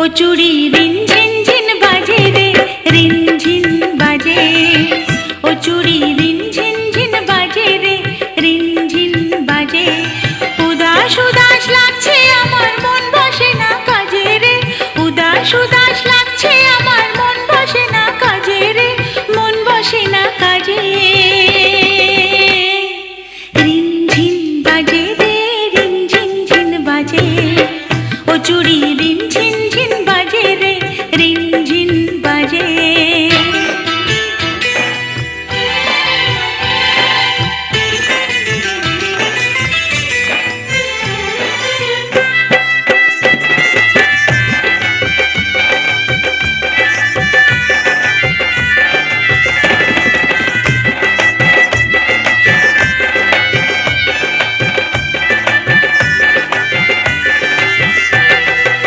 ও চুড়ি রিন ঝিন ঝিন বাজে রে, রিন ঝিন বাজে। ও চুড়ি রিন ঝিন ঝিন বাজে রে, রিন ঝিন বাজে। উদাস উদাস লাগছে আমার মন বসে না কাজে রে, উদাস উদাস লাগছে আমার মন বসে না কাজে রে, মন বসে না কাজে। রিন ঝিন বাজে রে, রিন ঝিন ঝিন বাজে। ও চুড়ি রিন ঝিন ঝিন বাজে রে, রিন